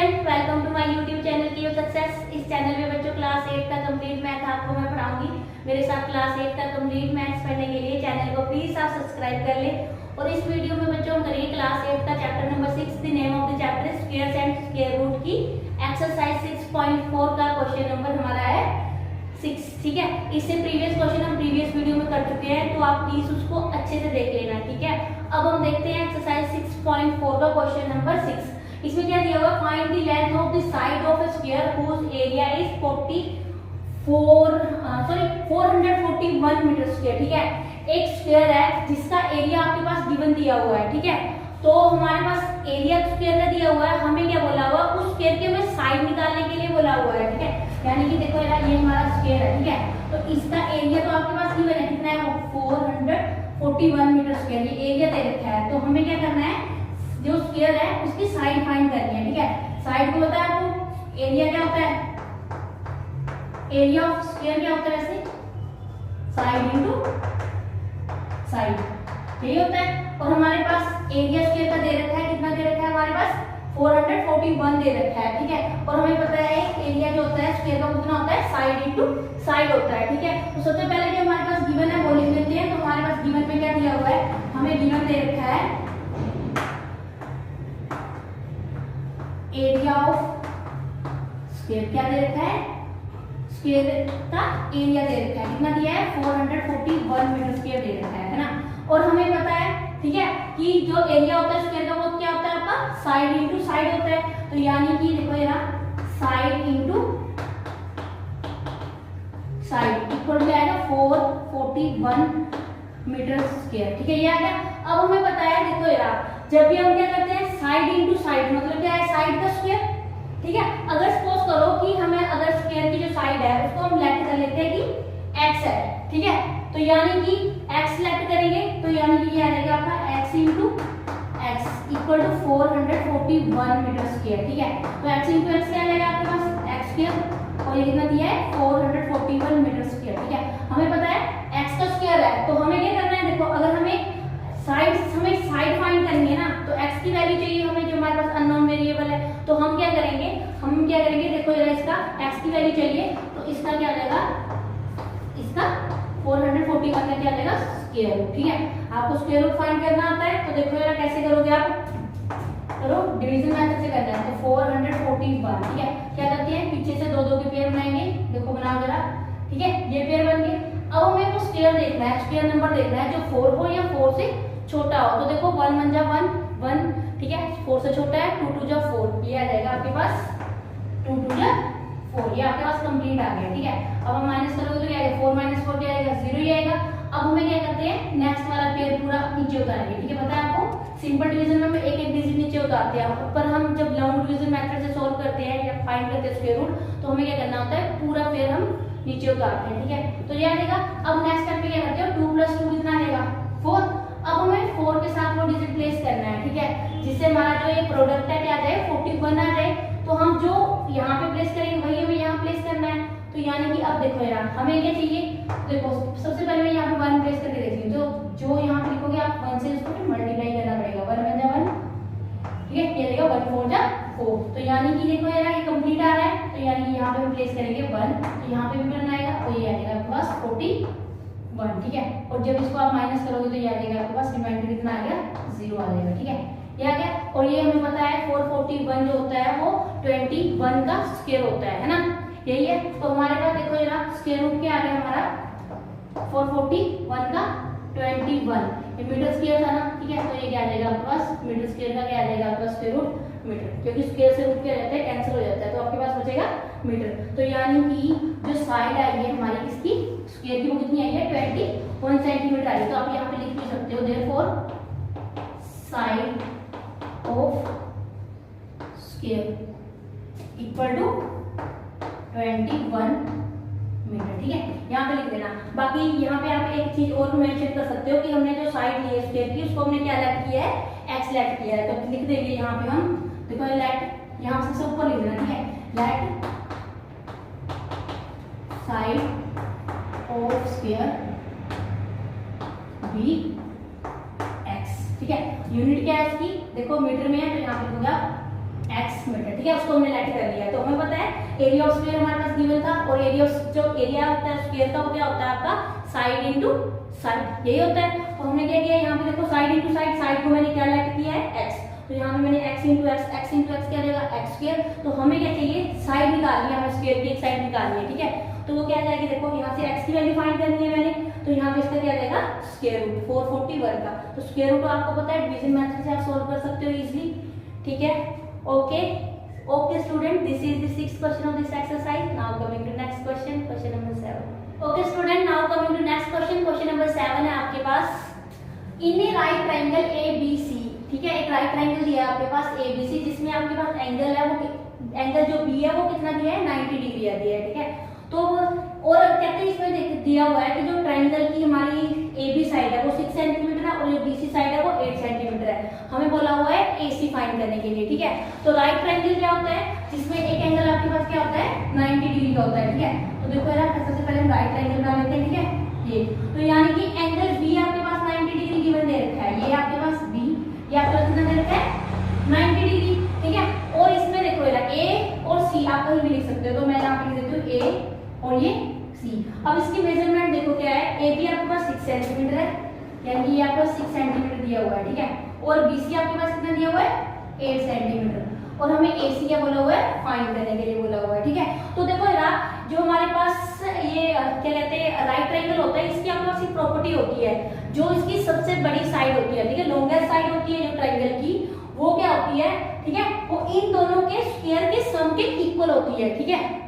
Student, welcome to my YouTube channel की success. इस channel में बच्चों क्लास 8 का कंप्लीट मैथ आपको मैं पढ़ाऊंगी। मेरे साथ क्लास 8 का कंप्लीट मैथ्स पढ़ने के लिए चैनल को प्लीज आप सब्सक्राइब कर लें। और इस वीडियो में बच्चों हम करेंगे क्लास 8 का chapter number 6। The name of the chapter is squares and square root की एक्सरसाइज 6.4 का क्वेश्चन नंबर हमारा है 6। ठीक है, इससे प्रीवियस क्वेश्चन हम प्रीवियस वीडियो में कर चुके हैं, तो आप प्लीज उसको अच्छे से देख लेना। ठीक है, अब हम देखते हैं एक्सरसाइज 6.4 का क्वेश्चन नंबर 6। इसमें क्या दिया हुआ है, find the length of the side of a square whose area is 441 metre square. ठीक है, एक स्क्वायर है जिसका एरिया आपके पास गिवन दिया हुआ है। ठीक है, तो हमारे पास एरिया स्क्वायर का दिया हुआ है, हमें क्या बोला हुआ है, उस स्क्वायर के हमें साइड निकालने के लिए बोला हुआ है। ठीक है, यानी कि देखो ये हमारा स्क्वायर है। ठीक है, तो इसका एरिया तो आपके पास गिवन है, कितना है, 441 मीटर स्क्वायर, ये एरिया दे रखा है। तो हमें क्या करना है, जो स्क्वायर है उसकी साइड फाइंड करनी है। ठीक है, साइड को पता है आपको, एरिया क्या होता है, एरिया ऑफ स्क्वायर क्या होता है वैसे, साइड इनटू साइड, यही होता है। और हमारे पास एरिया स्क्वायर का दे रखा है, कितना दे रखा है हमारे पास, 441 दे रखा है। ठीक है, और हमें पता है एरिया जो होता है स्क्वायर का कितना होता है, साइड इनटू साइड होता है। ठीक है, तो सबसे पहले जो हमारे पास गिवन है वो लिख लेते हैं। तो हमारे पास गिवन में क्या दिया हुआ है, हमें गिवन दे रखा है एरिया ऑफ स्क्वायर, क्या दे रखा है, स्क्वायर का एरिया दे रखा है, कितना दिया है, 441 मीटर स्क्वायर दे रखा है ना। और हमें पता है, ठीक है, कि जो एरिया होता है स्क्वायर का वो क्या होता है आपका, साइड इनटू साइड होता है। तो यानी कि देखो ये साइड इनटू साइड इक्वल क्या आएगा, 441 मीटर स्क्वायर। ठीक है, ये आ गया। अब हमें पता है, देखो यार, जब भी हम क्या करते हैं, साइड इनटू साइड, मतलब क्या है, साइड का स्क्वायर। ठीक है, अगर सपोज करो कि हमें अगर स्क्वायर की जो साइड है उसको हम लेट कर लेते हैं कि x है। ठीक है, तो यानी कि x लेट करेंगे, तो यानी कि ये आ जाएगा आपका x into x equal to 441 metre square. ठीक है, तो x इनटू x क्या आ जाएगा आपके पास, x स्क्वायर, और ये कितना दिया है, 441 मीटर स्क्वायर। ठीक है, हमें पता है x का स्क्वायर है, तो हमें क्या करना है, देखो अगर हमें साइड फाइंड करनी है ना, तो x की वैल्यू चाहिए हमें, जो हमारे पास अननोन वेरिएबल है। तो हम क्या करेंगे, देखो जरा, इसका x की वैल्यू चाहिए, तो इसका क्या आ जाएगा, इसका 441 का क्या आ जाएगा, स्क्वायर रूट। ठीक है, आपको स्क्वायर रूट फाइंड करना आता है, तो देखो जरा कैसे करोगे आप, करो डिवीजन मेथड से करना है। तो 441, ठीक है, क्या करते हैं, पीछे से दो दो के पेयर बनाएंगे, देखो बनाओ जरा। ठीक है, ये पेयर बन गए। अब हमें वो स्क्वायर देखना है, स्क्वायर नंबर देखना है जो 4 हो या 4 से छोटा हो। तो देखो 1 1 जा 1 1, ठीक है, 4 से छोटा है, 2 2 जा 4, ये आ जाएगा आपके पास 2 2 जा 4, ये आपके पास कंप्लीट आ गया। ठीक है, अब हम माइनस करोगे तो क्या आएगा, 4 - 4 क्या आएगा, 0 ही आएगा। अब हमें क्या करते हैं, नेक्स्ट वाला पेयर पूरा नीचे उतारेंगे। ठीक है, पता है आपको, सिंपल डिवीजन में हम एक एक डिजिट नीचे उतारते हैं, ऊपर हम जब लॉन्ग डिवीजन मेथड से सॉल्व करते हैं या फाइंड करते हैं स्क्वायर रूट, तो हमें क्या करना होता है, पूरा पेयर हम नीचे उतारते हैं। ठीक है, तो ये आ जाएगा। अब नेक्स्ट स्टेप पे क्या करते हो, 2 + 2 कितना आएगा, 4। अब हमें 4 के साथ वो डिजिट प्लेस करना है। ठीक है, जिससे हमारा जो ये प्रोडक्ट है क्या आ जाए, 41 आ जाए। तो हम जो यहाँ पे प्लेस करेंगे वही हमें यहाँ प्लेस करना है। तो यानी कि अब देखो यार, हमें क्या चाहिए, देखो सबसे पहले मैं यहाँ पे 1 प्लेस करके देखती हूँ, तो जो यहाँ पे लिखोगे आप 1 से उसको मल्टीप्लाई करना पड़ेगा, 1 1 जा 1, ठीक है, ये देगा 1 4 जा 4। तो यानी कि देखो यार ये कंप्लीट आ रहा है, तो यानी कि यहाँ पे हम प्लेस करेंगे 1, तो यहाँ पे भी 1 आएगा, और ये आ जाएगा आपके पास 41। ठीक है, और जब इसको आप माइनस करोगे तो ये आ जाएगा आपके पास रिमाइंडर कितना आ गया, 0 आ जाएगा। ठीक है, ये आ गया। और ये हमें पता है 441 जो होता है वो 21 का स्क्वायर होता है ना, यही है। तो हमारे पास देखो जरा स्क्वायर रूट क्या आ गया हमारा, 441 का 21, ये मीटर स्क्वायर था ना। ठीक है, तो ये क्या आ जाएगा आपके पास, मीटर स्क्वायर का क्या आ जाएगा आपका, स्क्वायर रूट मीटर, क्योंकि स्क्वायर से रूट क्या रहता है, कैंसिल हो जाता है, तो आपके पास बचेगा मीटर। तो यानी कि जो साइड आई है हमारी इसकी स्क्वायर की, वो कितनी आई है, 21 सेंटीमीटर आई है। तो आप यहाँ पे लिख भी सकते हो, therefore side of square equal to 21 metre. ठीक है, यहाँ पे लिख देना। बाकी यहाँ पे आप एक चीज और मेंशन कर सकते हो कि हमने जो साइड ली है स्क्वायर की, उसको हमने क्या लेट किया है, x लेट किया है। तो लिख देंगे यहाँ पे हम, देखो लेट यहाँ से सबसे ऊपर लिख देना। ठीक है, let side of square be x। ठीक है, यूनिट क्या है इसकी, देखो मीटर में है, तो यहाँ पे होगा x मीटर, ठीक है, उसको हमने लेट कर लिया। तो हमें पता है एरिया ऑफ स्क्वायर हमारे पास गिवन था, और एरिया जो एरिया होता है स्क्वायर का वो क्या होता है आपका साइड इनटू साइड, यही होता है। तो हमने क्या किया यहाँ पे देखो साइड इनटू साइड, साइड को मैंने क्या लेट किया है x, तो यहाँ पे मैंने x इनटू x क्या देगा x स्क्वायर। तो हमें क्या चाहिए साइड निकालनी है, हमें स्क्वायर की एक साइड निकालनी है, ठीक है। तो वो क्या आ जाएगी देखो यहाँ से x की वैल्यू फाइंड करनी है मैंने, तो यहाँ पे इसका क्या जाएगा स्क्वायर रूट 441 का। तो स्क्वायर रूट आपको पता है डिवीजन मेथड से आप सॉल्व कर सकते हो इजीली, ठीक है। Okay student, this is the 6th question of this exercise. Now coming to next question, question number 7। Okay student, now coming to next question, question number 7 है आपके पास। In a right triangle ABC, ठीक है, एक right triangle दिया है आपके पास ABC, जिसमें आपके पास एंगल है वो एंगल जो B है वो कितना दिया है 90 डिग्री दिया है, ठीक है। तो और कहते हैं इसमें दिया हुआ है कि जो ट्रायंगल की हमारी AB साइड है वो 6 सेंटीमीटर है और जो BC साइड है वो 8 सेंटीमीटर है। हमें बोला हुआ है AC फाइंड करने के लिए, ठीक है। तो राइट ट्रायंगल क्या होता है जिसमें एक एंगल आपके पास क्या होता है 90 डिग्री का होता है, ठीक है। तो देखो यार सबसे पहले हम राइट ट्रायंगल बना लेते हैं, ठीक है। ये तो यानी कि एंगल B आपके पास 90 डिग्री गिवन दे रखा है, ये आपके पास B, ये आपके पास कितना दे रखा है 90 डिग्री, ठीक है। और इसमें देखो यार A और C आप कहीं भी लिख सकते हो, तो मैं यहाँ पे लिख देती हूँ A और ये C। अब इसकी मेजरमेंट देखो क्या है, AB आपके पास 6 सेंटीमीटर है, यानी ये आपको 6 सेंटीमीटर दिया हुआ है, ठीक है। और BC आपके पास कितना दिया हुआ है 8 सेंटीमीटर, और हमें AC क्या बोला हुआ है फाइंड करने के लिए बोला हुआ है, ठीक है। तो देखो यार जो हमारे पास ये क्या कहते हैं राइट ट्रायंगल होता है, इसकी आपके पास एक प्रॉपर्टी होती है, जो इसकी सबसे बड़ी साइड होती है, ठीक है, लॉन्गेस्ट साइड होती है जो ट्रायंगल की, वो क्या होती है, ठीक है, वो इन दोनों के स्क्वायर के सम के इक्वल होती है, ठीक है।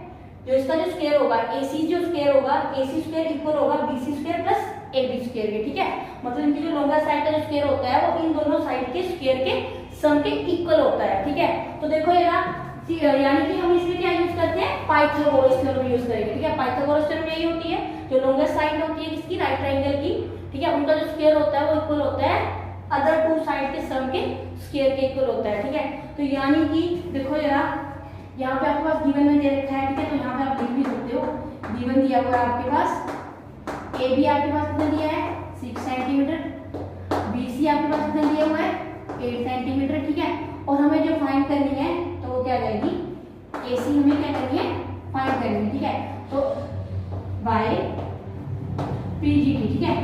जो इसका जो स्क्वायर होगा AC जो स्क्वायर होगा AC स्क्वायर इक्वल होगा BC square plus AB square के, ठीक है। मतलब इनकी जो लॉन्गेस्ट साइड का जो स्क्वायर होता है वो इन दोनों साइड के स्क्वायर के सम के इक्वल होता है, ठीक है। तो देखो यानी कि हम इसमें क्या यूज करते हैं पाइथागोरस थ्योरम यूज करेंगे, ठीक है। पाइथागोरस थ्योरम यही होती है, जो लॉन्गेस्ट साइड होती है किसकी राइट ट्रायंगल की, ठीक है, उनका जो स्क्वायर होता है वो इक्वल होता है अदर टू साइड के सम के स्क्वायर के इक्वल होता है, ठीक है। तो यानी कि देखो जरा यहाँ पे आपके पास गिवन में दे रखा है, ठीक है, तो यहाँ पे आप लिख भी सकते हो गिवन दिया हुआ है आपके पास AB आपके पास कितना दिया है 6 सेंटीमीटर, BC आपके पास कितना दिया हुआ है 8 सेंटीमीटर, ठीक है। और हमें जो फाइंड करनी है तो वो क्या जाएगी AC हमें क्या करनी है फाइंड करनी है, ठीक है। तो बाय PGT, ठीक है,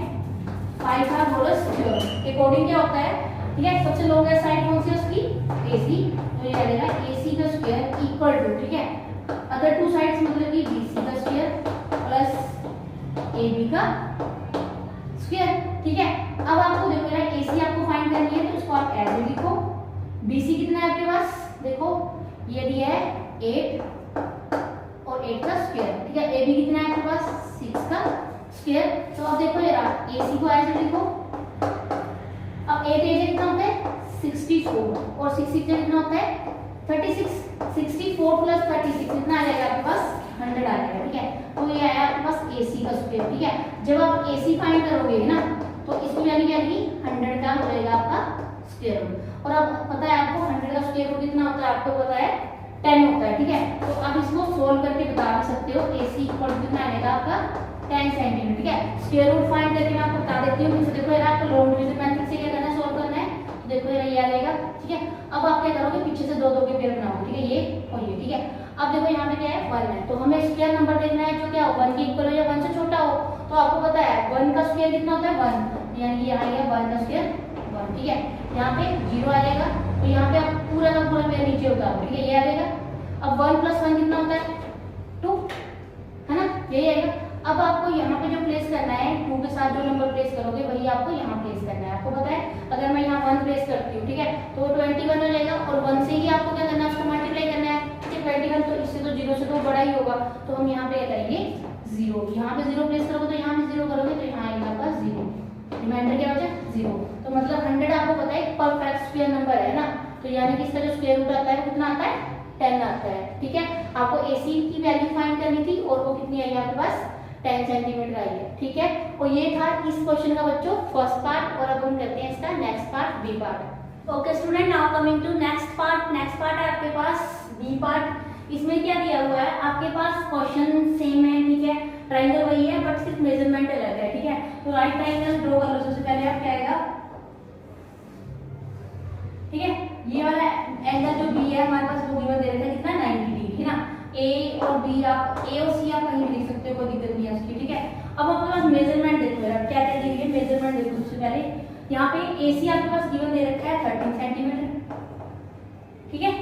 पाइथागोरस थ्योरम के अकॉर्डिंग क्या होता है, ठीक है, सबसे लॉन्गेस्ट साइड कौन सी है उसकी AC, तो ये आ जाएगा AC का स्क्वायर इक्वल टू, ठीक है, अदर टू साइड्स मतलब कि BC का स्क्वायर प्लस AB का स्क्वायर, ठीक है। अब आपको देखो यार AC आपको फाइंड करनी है तो इसको आप ऐसे लिखो, BC कितना है आपके पास देखो ये दिया है 8 और 8 का स्क्वायर, ठीक है। AB कितना है आपके पास 6 का स्क्वायर। तो अब देखो यार AC को ऐसे लिखो, अब 8 कितना होता है 64 और 6 कितना होता है 36, 64 प्लस 36 कितना आ जाएगा आपके पास 100 आ जाएगा, ठीक है। तो ये आया आपके पास AC का स्क्वायर, ठीक है। जब आप AC फाइंड करोगे ना तो इसकी वैल्यू क्या आएगी 100 का हो जाएगा आपका स्क्वायर रूट। और अब पता है आपको 100 का स्क्वायर रूट कितना होता है, आपको पता है 10 होता है, ठीक है। तो आप इसको सोल्व करके बता भी सकते हो AC इक्वल कितना आएगा आपका 10 सेंटीमीटर, ठीक है। स्क्वायर रूट फाइंड करके मैं आपको बता देती हूँ। देखो यार आपको लॉन्ग डिवीजन मेथड से क्या करना है सोल्व करना है, तो देखो यार ये आ जाएगा, ठीक है। अब आप क्या करोगे पीछे से दो दो के पेयर बनाओगे, ठीक है, ये और ये, ठीक है। अब देखो यहाँ पे क्या है 1 है, तो हमें स्क्वायर नंबर देखना है जो क्या 1 के इक्वल हो या 1 से छोटा हो। तो आपको पता है 1 का स्क्वायर कितना होता है 1, यानी ये आएगा 1 का स्क्वायर 1, ठीक है। यहाँ पे 0 आ जाएगा, तो यहाँ पे आप पूरा का पूरा पेयर नीचे उतारो, ठीक है, ये आ जाएगा। अब 1 + 1 कितना होता है 2, है ना, यही आएगा। अब आपको यहाँ पे जो प्लेस करना है 2 के साथ जो नंबर प्लेस करोगे वही आपको यहाँ प्लेस करना है। आपको पता है अगर मैं यहाँ 1 प्लेस करती हूँ, ठीक है, तो 21 हो जाएगा, और 1 से ही आपको क्या करना है उसको मल्टीप्लाई करना है, ठीक है। 21 तो इससे तो 0 से तो बड़ा ही होगा, तो हम यहाँ पे क्या करेंगे 0, यहाँ पे 0 प्लेस करोगे तो यहाँ पे 0 करोगे तो यहाँ आएगा आपका 0, रिमाइंडर क्या हो जाए 0। तो मतलब 100 आपको पता है परफेक्ट स्क्वायर नंबर है ना, तो यानी कि इसका जो स्क्वायर रूट आता है वो कितना आता है 10 आता है, ठीक है। आपको AC की वैल्यू फाइंड करनी थी और वो कितनी आई आपके पास 10 सेंटीमीटर आई है, ठीक है। और ये था इस क्वेश्चन का बच्चों फर्स्ट पार्ट, और अब हम करते हैं इसका next part B part. Okay student, now coming to next part. Next part है आपके पास बी पार्ट। इसमें क्या दिया हुआ है आपके पास क्वेश्चन सेम है, ठीक है, ट्रायंगल वही है बट सिर्फ मेजरमेंट अलग है, ठीक है। तो राइट ट्रायंगल ड्रॉ कर लो। सबसे पहले आप क्या आएगा, ठीक है, ये वाला एंगल जो बी है हमारे पास वो गिवन दे रखा है कितना 90 डिग्री है ना। ए और बी आप ए और सी आप कहीं भी लिख सकते हो, कोई दिक्कत नहीं है उसकी, ठीक है। अब आपके पास मेजरमेंट देखो यार, क्या क्या दी है मेजरमेंट देखो। सबसे पहले यहाँ पे एसी आपके पास गिवन दे रखा है 13 सेंटीमीटर, ठीक है,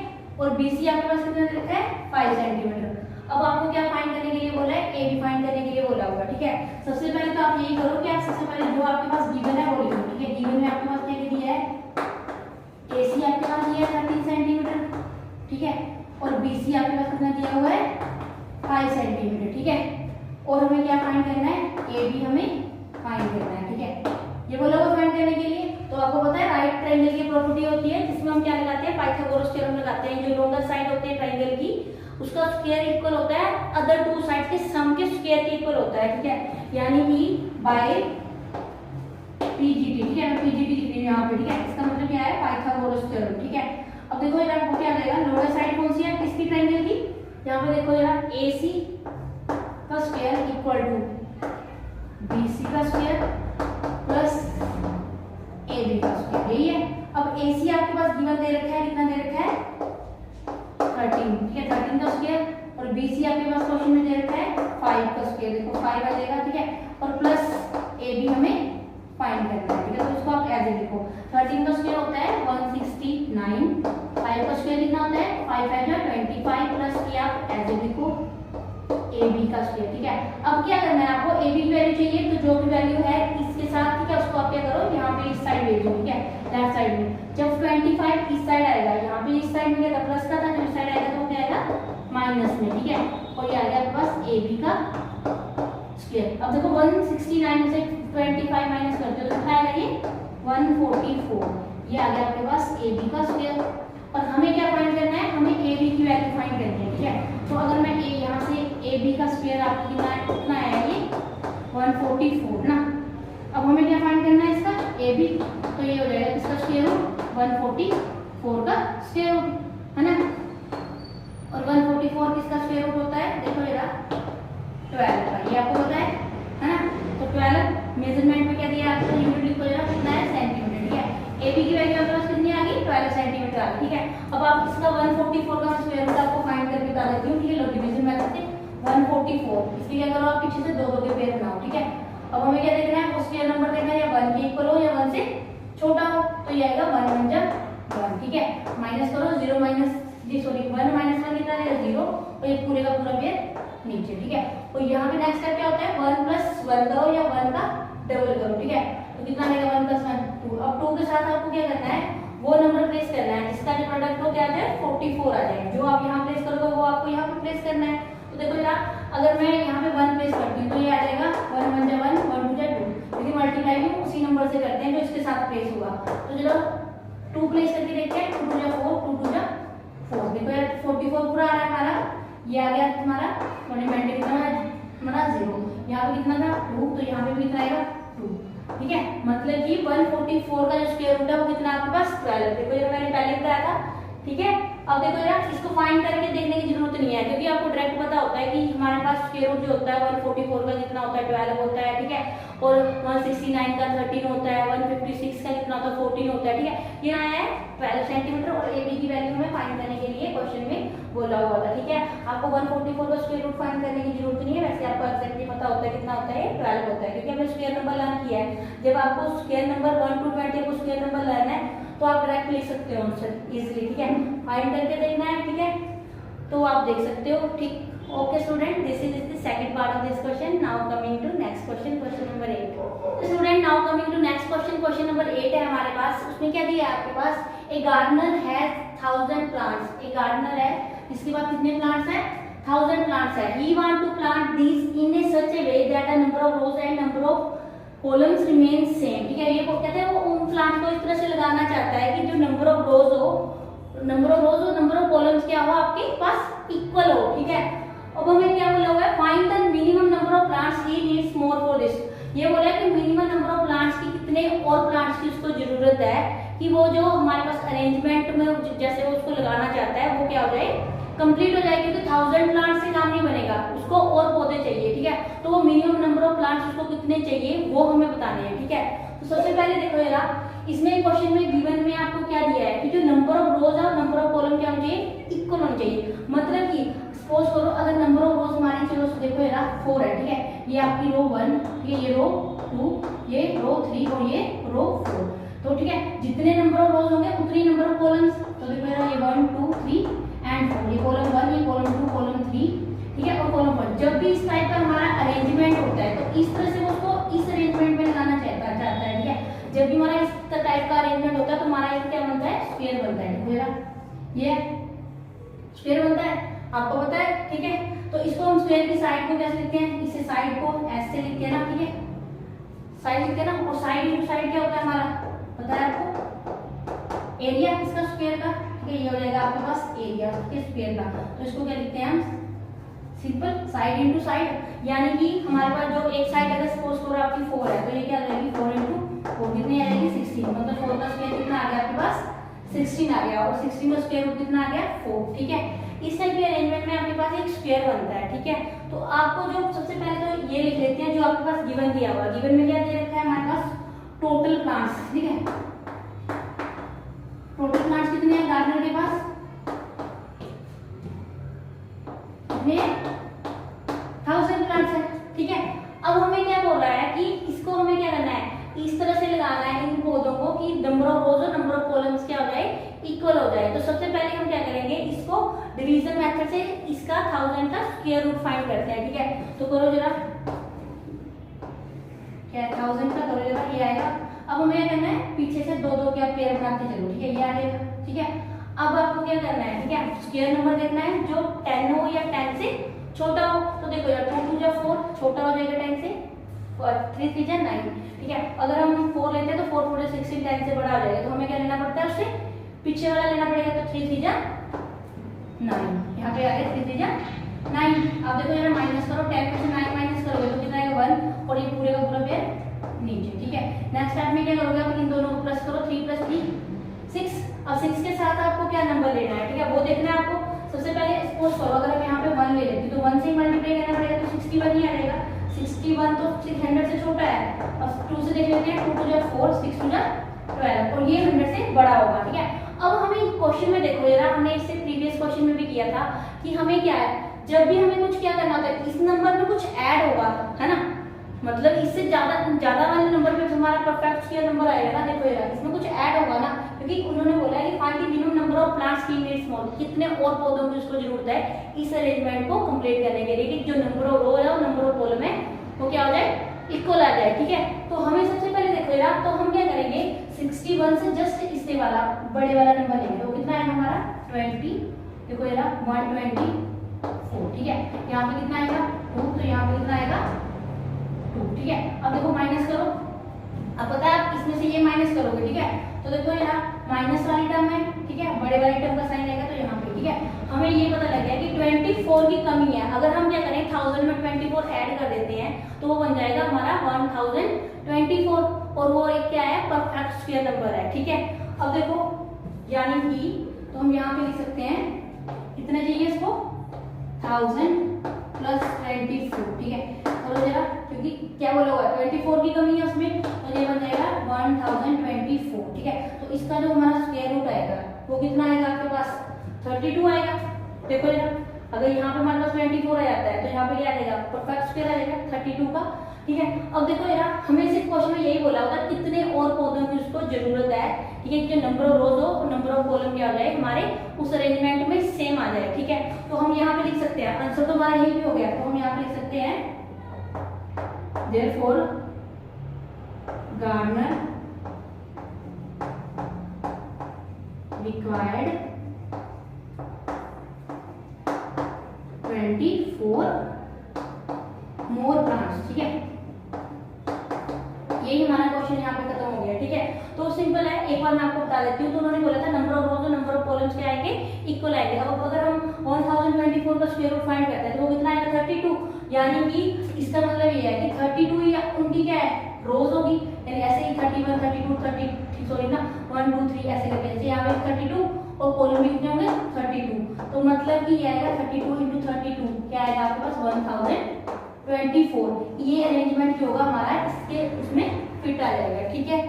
और बीसी आपके पास कितना दे रखा है 5 सेंटीमीटर। अब आपको क्या फाइंड करने के लिए बोला है, ए बी फाइंड करने के लिए बोला होगा, ठीक है। सबसे पहले तो आप यही करो कि आप सबसे पहले जो आपके पास गिवन है वो लिखो, ठीक है। गिवन में आपके पास क्या दिया है, एसी आपके पास दिया है 13 सेंटीमीटर, ठीक है, और बीसी आपके पास कितना दिया हुआ है 5 सेंटीमीटर, ठीक है। और हमें क्या फाइंड करना है, ए बी हमें फाइंड करना है, ठीक है। ये बोला हुआ फाइंड करने के लिए, तो आपको पता है राइट ट्रायंगल की प्रॉपर्टी होती है जिसमें हम क्या लगाते हैं, पाइथागोरस थ्योरम लगाते हैं। जो लॉन्गर साइड होती है ट्रायंगल की उसका स्क्वायर इक्वल होता है अदर टू साइड के सम के स्क्वायर के इक्वल होता है, ठीक है, यानी कि बाय पीजीटी, ठीक है। मैं पीजीटी लिख रही हूं यहाँ पे, ठीक है। इसका मतलब क्या है, पाइथागोरस थ्योरम, ठीक है। अब देखो यार आपको क्या मिलेगा, लोअर साइड कौन सी है किसकी ट्रायंगल की, यहाँ पे देखो यार एसी का स्क्वायर इक्वल टू बीसी का स्क्वायर प्लस एबी का स्क्वायर, यही है। अब एसी आपके पास गिवन दे रखा है, कितना दे रखा है 13, ठीक है, 13 का स्क्वायर, और बीसी आपके पास क्वेश्चन में दे रखा है 5 का स्क्वायर, देखो 5 आ जाएगा, ठीक है, और प्लस एबी हमें फाइंड करना है, ठीक है। तो इसको आप ऐसे लिखो, 13 का स्क्वायर होता है 169, 5 का स्क्वायर कितना होता है 5 5 25 प्लस ये आप ऐसे लिखो AB का स्क्वायर, ठीक है। अब क्या करना है आपको, AB की वैल्यू चाहिए तो जो भी वैल्यू है इसके साथ, ठीक है, उसको आप क्या करो यहाँ पे इस साइड भेजो, ठीक है, लेफ्ट साइड में। जब 25 इस साइड आएगा, यहाँ पे इस साइड में क्या था प्लस का था, जब इस साइड आएगा तो क्या आएगा माइनस में, ठीक है, और ये आ गया आपके पास AB का स्क्वायर। अब देखो 169 में से 25 माइनस करते हो तो कितना आएगा, ये 144, ये आ गया आपके पास AB का स्क्वायर। और हमें क्या फाइंड करना है, हमें AB की वैल्यू फाइंड करनी है, ठीक है। तो अगर मैं यहाँ से AB का स्क्वायर आपको कितना आया, ये 144 ना। अब हमें क्या फाइंड करना है इसका AB, तो ये हो जाएगा इसका स्क्वायर रूट 144 का स्क्वायर रूट, है ना। और 144 किसका स्क्वायर रूट होता है, देखो ये 12 का, ये आपको पता है ना। तो 12 मेजरमेंट में क्या दिया आपको, यूनिट लिखो जरा, कितना है सेंटीमीटर, ठीक है। AB की वैल्यू आपके पास कितनी आ गई 12 सेंटीमीटर आ गई, ठीक है। अब आप इसका 144 का स्क्वायर रूट आपको फाइंड करके बता देती हूँ, ठीक है। लो डिवीजन मेथड से 144, इसके क्या करो आप पीछे से दो दो के पेयर बनाओ, ठीक है। अब हमें क्या देखना है, स्क्वायर नंबर देखना है या 1 के इक्वल हो या 1 से छोटा हो, तो ये आएगा 1 1 जा 1, ठीक है। माइनस करो 0 माइनस जी सॉरी 1 माइनस 1 कितना आएगा 0, और ये पूरे का पूरा पेयर नीचे, ठीक है। और यहाँ पे नेक्स्ट स्टेप क्या होता है, 1 प्लस 1 करो या 1 का डबल करो, ठीक है। तो कितना आएगा 1 प्लस 1 2। अब 2 के साथ आपको क्या करना है, वो नंबर प्लेस करना है जिसका जो प्रोडक्ट हो क्या आ जाए 44 आ जाए, जो आप यहाँ प्लेस करोगे वो आपको यहाँ पे प्लेस करना है। तो देखो जरा, अगर मैं यहाँ पे 1 प्लेस करती हूँ तो ये आ जाएगा 1 1 जा 1 1 2 जा 2, क्योंकि मल्टीप्लाई भी उसी नंबर से करते हैं जो इसके साथ प्लेस हुआ। तो चलो 2 प्लेस करके देखते हैं, 2 2 जा 4 2 2 जा 4, देखो यार 44 पूरा आ रहा है हमारा, ये आ गया हमारा मोमेंट कितना हमारा 0, यहाँ पे कितना था 2, तो यहाँ पे भी कितना आएगा 2, ठीक है। मतलब कि 144 का जो स्क्वायर रूट है वो कितना आपके पास 12, देखो ये मैंने पहले बताया था, ठीक है। अब देखो यार इसको फाइंड करके देखने की जरूरत नहीं है, क्योंकि आपको डायरेक्ट पता होता है कि हमारे पास स्क्वायर रूट जो होता है 144 का कितना होता है 12 होता है, ठीक है। और 169 का 13 होता है, 156 का कितना होता है 14 होता है, ठीक है। ये आया है 12 सेंटीमीटर, और AB की वैल्यू हमें फाइंड करने के लिए क्वेश्चन में बोला हुआ था, ठीक है। आपको 144 का स्क्वायर रूट फाइंड करने की जरूरत नहीं है, वैसे आपको एक्जेक्टली पता होता है कितना होता है 12 होता है, क्योंकि हमने स्क्वायर नंबर लर्न किया है। जब आपको स्क्वायर नंबर 1 to 20 को स्क्वायर नंबर लर्न है तो आप डायरेक्ट लिख सकते हो आंसर इजीली, ठीक है। फाइंड करके देखना है, ठीक है, तो आप देख सकते हो, ठीक। Okay student, this is the second part of this question. Now coming to next question, question number 8। Student now coming to next question, question number 8 है हमारे पास। उसमें क्या दिया है आपके पास, ए गार्डनर हैज 1000 प्लांट्स, एक गार्डनर है जिसके पास कितने प्लांट्स हैं 1000 प्लांट्स है। He want to plant these in a such a way that the number of rose and number of columns remain same, ठीक है। ये वो कहते हैं वो उन प्लांट को इस तरह से लगाना चाहता है कि जो नंबर ऑफ रोज हो, नंबर ऑफ रोज और नंबर ऑफ कॉलम्स क्या हो आपके पास इक्वल हो, ठीक है। अब हमें क्या बोला हुआ है, find the minimum number of plants he needs more for this. ये बोला है कि मिनिमम नंबर ऑफ प्लांट्स की कितने और प्लांट्स की उसको जरूरत है कि वो जो हमारे पास अरेंजमेंट में जैसे वो उसको लगाना चाहता है वो क्या हो जाए कंप्लीट हो जाए, क्योंकि 1000 प्लांट से काम नहीं बनेगा, उसको और पौधे चाहिए, ठीक है। तो वो मिनिमम नंबर ऑफ प्लांट्स उसको कितने चाहिए वो हमें बताने हैं, ठीक है। तो सबसे पहले देखो जरा, इसमें क्वेश्चन में गिवन में आपको क्या दिया है कि जो नंबर ऑफ रोज रोज और नंबर ऑफ कॉलम क्या होना चाहिए, इक्वल होना चाहिए। मतलब कि सपोज करो अगर नंबर ऑफ रोज हमारी, चलो देखो ये 4 है, ठीक है, ये आपकी रो 1, ठीक है, ये रो 2, ये रो 3 और ये रो 4। तो ठीक है, जितने नंबर ऑफ रोज होंगे उतनी नंबर ऑफ कॉलम्स। तो देखो ये 1 2 3 एंड 4, ये कॉलम 1, ये कॉलम 2, कॉलम 3, ठीक है, और कॉलम 1। जब भी इस टाइप का हमारा अरेंजमेंट होता है तो इस तरह से वो उसको इस अरेंजमेंट में लगाना चाहता है, ठीक है। जब भी हमारा इस टाइप का अरेंजमेंट होता है तो हमारा एक क्या बनता है, स्क्वायर बनता है। देखो ये स्क्वायर बनता है, आपको पता है, ठीक है। तो इसको हम स्क्वायर की साइड को कैसे लिखते हैं, इसे साइड को ऐसे लिखते हैं ना, ठीक है, साइड लिखते हैं ना। और साइड इंटू साइड क्या होता है हमारा, पता है आपको, एरिया इसका स्क्वायर का, ठीक है, ये हो जाएगा आपके पास एरिया इसके स्क्वायर का। तो इसको क्या लिखते हैं हम, सिंपल साइड इंटू साइड। यानी कि हमारे पास जो एक साइड अगर सपोज करो आपकी 4 है तो ये क्या आ जाएगी 4 इंटू 4 कितनी आ जाएगी 16। मतलब 4 का स्क्वायर कितना आ गया आपके पास 16 आ गया, और 16 का स्क्वायर रूट कितना आ गया 4, ठीक है। इस टाइप के अरेंजमेंट में आपके पास एक स्क्वायर बनता है, ठीक है। तो आपको जो सबसे पहले तो ये लिख लेते हैं जो आपके पास गिवन दिया हुआ है। गिवन में क्या दे रखा है हमारे पास, टोटल प्लांट्स, ठीक है। टोटल प्लांट्स कितने हैं गार्डनर के पास, कितने 1000 प्लांट्स है, ठीक है। अब हमें क्या बोल रहा है कि इसको हमें क्या करना है, इस तरह से लगाना है इन पौधों को कि नंबर ऑफ रोज और नंबर ऑफ कॉलम्स क्या हो जाए, इक्वल हो जाए। तो सबसे पहले हम क्या करेंगे, इसको डिवीजन मेथड से इसका 1000 का स्क्वायर रूट फाइंड करते हैं, ठीक है। तो करो जरा, क्या 1000 का करो जरा, ये आएगा। अब हमें क्या करना है, पीछे से दो दो क्या पेयर बनाते चलो, ठीक है, ये आ जाएगा, ठीक है। अब आपको क्या करना है, ठीक है, स्क्वायर नंबर देखना है जो 10 हो या 10 से छोटा हो। तो देखो यार 2 2 जा 4 छोटा हो जाएगा 10 से, और 3 3 जा 9, ठीक है। अगर हम 4 लेते हैं तो 4 4 जा 16, 10 से बड़ा हो जाएगा। तो हमें क्या लेना पड़ता है, उससे पीछे वाला लेना पड़ेगा। तो 3 3 जा 9, यहाँ पे आ गया 3 3 जा 9। अब देखो यार माइनस करो, 10 में से 9 माइनस करोगे तो कितना आएगा 1, और ये पूरे का पूरा पेयर नीचे, ठीक है। नेक्स्ट स्टेप में क्या करोगे, आप इन दोनों को प्लस करो, 3 + 3 6। अब 6 के साथ आपको क्या नंबर लेना है, ठीक है, वो देखना है आपको। सबसे पहले सपोज करो अगर हम यहाँ पे 1 ले लेते तो 1 से मल्टीप्लाई करना पड़ेगा, तो 61 ही आ जाएगा। 61 तो 600 से छोटा है। अब 2 से देख लेते हैं, 2 2 जा 4, 6 2 जा 12, और ये 100 से बड़ा होगा, ठीक है। अब हमें क्वेश्चन में देखो जरा, हमने इससे प्रीवियस क्वेश्चन में भी किया था कि हमें क्या है, जब भी हमें कुछ क्या करना होता है, इस नंबर में कुछ ऐड होगा, है ना, मतलब इससे ज्यादा वाले नंबर पे हमारा परफेक्ट स्क्वायर नंबर आएगा ना। देखो यार इसमें कुछ ऐड होगा ना, क्योंकि उन्होंने बोला है कि find the minimum number of plants की नीड्स स्मॉल, कितने और पौधों की उसको जरूरत है इस अरेंजमेंट को कंप्लीट करने के लिए कि जो नंबर ऑफ रो है और नंबर ऑफ कॉलम है वो क्या हो जाए, इक्वल आ जाए, ठीक है। तो हमें सबसे पहले देखो यार, तो हम क्या करेंगे, 61 से जस्ट इससे वाला बड़े वाला नंबर लेंगे। तो कितना आएगा हमारा 20, देखो यार 124, ठीक है। यहाँ पे कितना आएगा 2, तो यहाँ पे कितना आएगा 2, ठीक है। अब देखो माइनस करो, अब पता है आप इसमें से ये माइनस करोगे, ठीक है। तो देखो यहाँ माइनस वाली टर्म है, ठीक है, बड़े वाली टर्म का साइन रहेगा तो यहाँ पे, ठीक है। हमें ये पता लग गया कि 24 की कमी है। अगर हम क्या करें 1000 में 24 ऐड कर देते हैं तो वो बन जाएगा हमारा 1024, और वो एक क्या है, परफेक्ट स्क्वायर नंबर है, ठीक है। अब देखो यानी कि तो हम यहाँ पे लिख सकते हैं कितना चाहिए इसको, 1000 + 24, ठीक है। चलो जरा, क्योंकि क्या बोला हुआ 24 की कमी है उसमें, तो ये बन जाएगा 1024, ठीक है। तो इसका जो हमारा स्क्वायर रूट आएगा वो कितना आएगा आपके पास 32 आएगा। देखो जरा, अगर यहाँ पे हमारे पास 24 आ जाता है तो यहाँ पे क्या आएगा, परफेक्ट स्क्वायर आ जाएगा 32 का, ठीक है। अब देखो यार हमें सिर्फ क्वेश्चन में यही बोला होता है कितने और पौधों की उसको जरूरत है, ठीक है, कि नंबर ऑफ रोज हो नंबर ऑफ कॉलम क्या हो जाए हमारे उस अरेंजमेंट में सेम आ जाए, ठीक है। तो हम यहाँ पे लिख सकते हैं, आंसर तो हमारा यही भी हो गया, तो हम यहाँ पे लिख सकते हैं therefore gardener required 24 more plants, ठीक है। यही हमारा क्वेश्चन यहाँ पे खत्म हो गया, ठीक है। तो सिंपल है, एक बार मैं आपको बता देती हूँ। तो उन्होंने बोला था नंबर ऑफ रोज और नंबर ऑफ कॉलम्स क्या आएंगे, इक्वल आएंगे। अब अगर हम 1024 का स्क्वायर रूट फाइंड करते हैं तो वो कितना आएगा 32, यानी कि इसका मतलब ये है कि 32 या उनकी क्या है रोज होगी, यानी ऐसे ही 31 32 30 सॉरी ना 1 2 3 ऐसे करके, जैसे यहाँ पे 32 और कॉलम भी कितने होंगे 32, तो मतलब कि ये आएगा 32 × 32 क्या आएगा आपके पास 1024। ये अरेंजमेंट जो होगा हमारा इसके उसमें फिट आ जाएगा, ठीक है।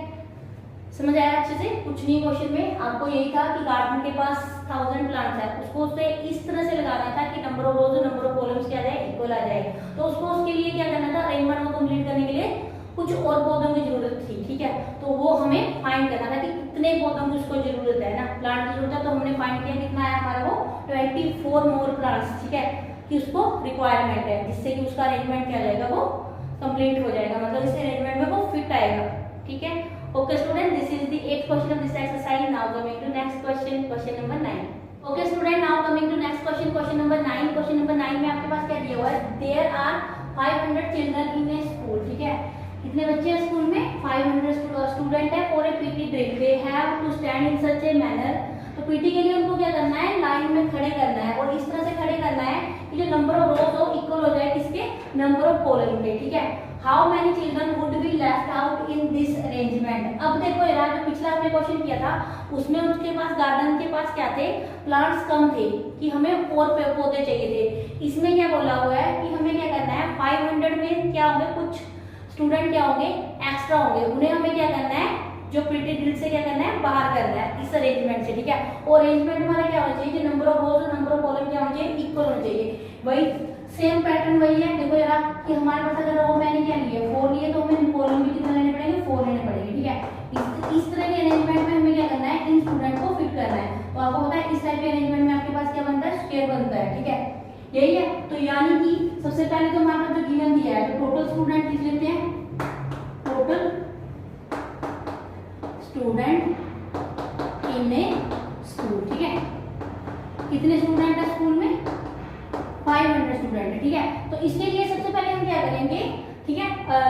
समझ आया अच्छे से? कुछ नहीं, क्वेश्चन में आपको यही था कि गार्डन के पास 1000 प्लांट्स है, उसको उसे इस तरह से लगाना था कि नंबर ऑफ रोज और नंबर ऑफ कॉलम्स क्या आ जाए, इक्वल आ जाए। तो उसको उसके लिए क्या करना था, अरेंजमेंट को कंप्लीट करने के लिए कुछ और पौधों की जरूरत थी, ठीक है। तो वो हमें फाइंड करना था कि कितने पौधों की उसको जरूरत है ना, प्लांट की जरूरत है। तो हमने फाइंड किया कितना आया हमारा, वो 24 मोर प्लांट्स, ठीक है, कि उसको रिक्वायरमेंट है, जिससे कि उसका अरेंजमेंट क्या जाएगा, वो कंप्लीट हो जाएगा, मतलब इस अरेंजमेंट में वो फिट आएगा, ठीक है। Okay student, this is the 8th question of this exercise. Now coming to next question, question number 9। Okay student, now coming to next question, question number 9। Question number 9 में आपके पास क्या दिया हुआ है, there are 500 children in a school, ठीक है। कितने बच्चे हैं स्कूल में, 500 स्टूडेंट है। For a PT drill they have to stand in such a manner, तो पीटी के लिए उनको क्या करना है, लाइन में खड़े करना है, और इस तरह से खड़े करना है कि जो नंबर ऑफ रोज हो इक्वल हो जाए किसके, नंबर ऑफ कॉलम के, ठीक है। How many children would be left out in this arrangement. अब देखो यार, जो पिछला हमने क्वेश्चन किया था उसमें उसके पास गार्डन के पास क्या थे, प्लांट्स कम थे, कि हमें और पेड़ पौधे चाहिए थे। इसमें क्या बोला हुआ है कि हमें क्या करना है, 500 में क्या होंगे, कुछ स्टूडेंट क्या होंगे, एक्स्ट्रा होंगे, उन्हें हमें क्या करना है, जो पीटी ड्रिल से क्या करना है, बाहर करना है इस अरेंजमेंट से, ठीक है। और अरेंजमेंट हमारा क्या होना चाहिए, जो नंबर ऑफ रोज और नंबर ऑफ कॉलम क्या होना चाहिए, इक्वल होना चाहिए। वही सेम पैटर्न वही है। देखो यार कि हमारे पास अगर रो मैंने क्या लिए 4 लिए, तो हमें कॉलम भी कितना लेने पड़ेंगे, 4 लेने पड़ेंगे, ठीक है। इस तरह के अरेंजमेंट में हमें क्या करना है, इन स्टूडेंट को फिट करना है। तो आपको पता है इस टाइप के अरेंजमेंट में आपके पास क्या बनता है, स्क्वायर बनता है, ठीक है, यही है। तो यानी कि सबसे पहले तो हमारे पास जो गिवन दिया है, तो टोटल स्टूडेंट लिख लेते हैं, total student in a school, ठीक है। कितने स्टूडेंट है स्कूल में, 500 स्टूडेंट है, ठीक है। तो इसके लिए सबसे पहले हम क्या करेंगे, ठीक है,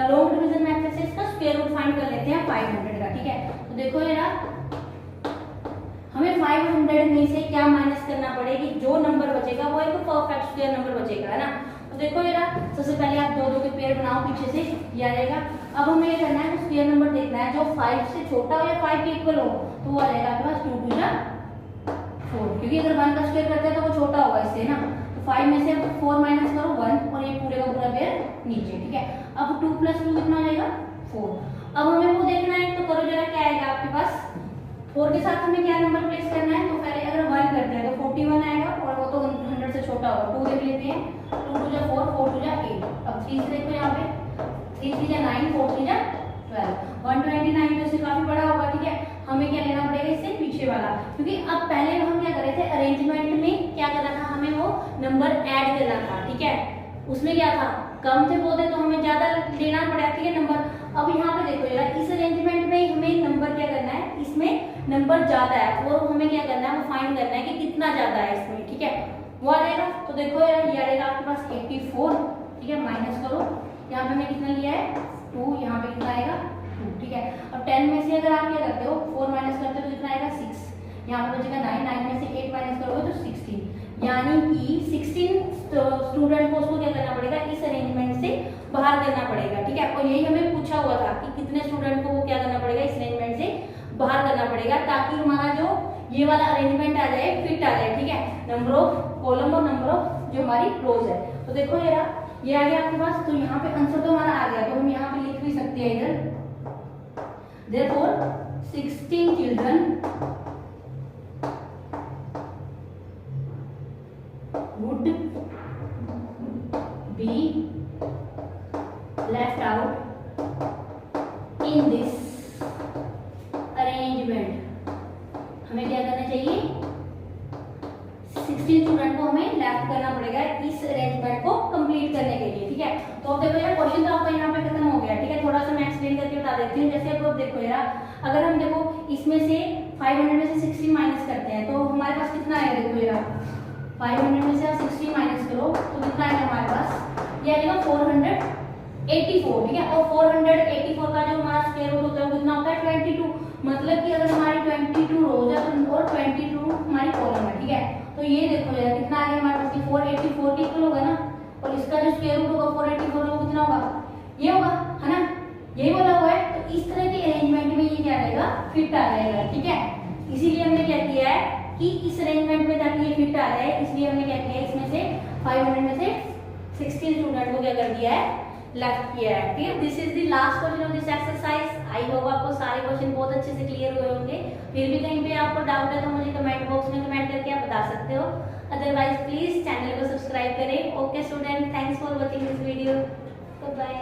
लॉन्ग डिवीजन मेथड से इसका स्क्वायर रूट फाइंड कर लेते हैं 500 का, ठीक है। तो देखो यार हमें 500 में से क्या माइनस करना पड़ेगी, जो नंबर बचेगा वो एक परफेक्ट स्क्वायर नंबर बचेगा, है ना। तो देखो यार सबसे पहले आप 2 2 के पेयर बनाओ, पीछे से ये आ जाएगा। अब हमें ये करना है, स्क्वायर नंबर देखना है जो 5 से छोटा हो या 5 के इक्वल हो, तो वो आ जाएगा आपके पास 2 2 जा 4, क्योंकि अगर 1 का स्क्वायर करते हैं तो वो छोटा होगा इससे ना। तो 5 में से 4 माइनस करो 1, और ये पूरे का पूरा पेयर नीचे, ठीक है। अब 2 + 2 कितना आ जाएगा, 4। अब हमें वो देखना है, तो करो जरा क्या आएगा आपके पास, 4 के साथ हमें क्या नंबर प्लेस करना है, तो पहले अगर 1 करते हैं तो 41 आएगा, और वो तो 100 से छोटा होगा। 2 देख लेते हैं, 2 2 जा 4, 4 2 जा 8। अब 3 से देखो यहाँ पे, 3 3 जा 9, 4 3 जा 12, 129 तो इससे काफी बड़ा होगा, ठीक है। हमें क्या लेना पड़ेगा इससे पीछे वाला, क्योंकि अब पहले हम क्या कर रहे थे, अरेंजमेंट में क्या करना था, हमें वो नंबर ऐड करना था, ठीक है। उसमें क्या था, कम थे पौधे तो हमें ज्यादा लेना पड़ा, ठीक है, नंबर। अब यहाँ पे देखो यार, इस अरेंजमेंट में हमें नंबर क्या करना है, इसमें नंबर ज्यादा है, और हमें क्या करना है, वो फाइंड करना है कि कितना ज्यादा है इसमें, ठीक है, वो आ जाएगा। तो देखो यार ये आएगा आपके पास 84, ठीक है, माइनस करो, यहाँ पे हमने कितना लिया है 2, यहाँ पे कितना आएगा 2, ठीक है। अब 10 में से अगर आप क्या करते हो, 4 माइनस करते हो तो कितना आएगा 6, यहाँ पे बचेगा 9, 9 में से 8 माइनस करोगे तो 16, यानी कि 16 स्टूडेंट को उसको क्या करना पड़ेगा, इस अरेंजमेंट से बाहर करना पड़ेगा, ठीक है। और यही हमें पूछा हुआ था कि कितने स्टूडेंट को वो क्या करना पड़ेगा, इस अरेंजमेंट से बाहर करना पड़ेगा, ताकि हमारा जो ये वाला अरेंजमेंट आ जाए, फिट आ जाए, ठीक है, नंबर ऑफ कॉलम और नंबर ऑफ जो हमारी रोज है। तो देखो यार ये आ गया आपके पास, तो यहाँ पे आंसर तो हमारा आ गया, तो हम यहाँ पे लिख भी सकते हैं इधर, therefore 16 children would be left out in this arrangement। हमें क्या करना चाहिए, 16 स्टूडेंट को हमें लेफ्ट करना पड़ेगा इस अरेंजमेंट को कंप्लीट करने के लिए, ठीक है। तो अब देखो यार क्वेश्चन तो आपका यहाँ पे खत्म हो गया, ठीक है। थोड़ा सा मैं एक्सप्लेन करके बता देती हूँ। जैसे अब देखो यार, अगर हम देखो इसमें से 500 में से 16 माइनस करते हैं तो हमारे पास कितना आएगा, देखो यार 500 में से आप 16 माइनस करो तो कितना आएगा हमारे पास, ये आएगा 484, ठीक है। और 484 का जो हमारा स्क्वायर रूट होता है वो कितना होता है 22, मतलब कि अगर हमारी 22 रोज है तो और 22 हमारी कॉलम है, ठीक है। तो ये देखो यार कितना आ गया हमारे पास, 484 के इक्वल होगा ना, और इसका जो स्क्वायर रूट होगा 484 होगा, कितना होगा, ये होगा, है ना, यही बोला हुआ है। तो इस तरह के अरेंजमेंट में ये क्या आएगा, फिट आ जाएगा, ठीक है। इसीलिए हमने क्या किया है कि इस अरेंजमेंट में ताकि ये फिट आ जाए, इसलिए हमने क्या किया है, इसमें से 500 में से 16 स्टूडेंट को क्या कर दिया है, लेफ्ट किया है। ठीक है, this is the last question of this exercise. I hope आपको सारे क्वेश्चन बहुत अच्छे से क्लियर हुए होंगे। फिर भी कहीं पे आपको डाउट है तो मुझे कमेंट बॉक्स में कमेंट करके आप बता सकते हो। अदरवाइज प्लीज चैनल को सब्सक्राइब करें। Okay student, thanks for watching this video. Bye.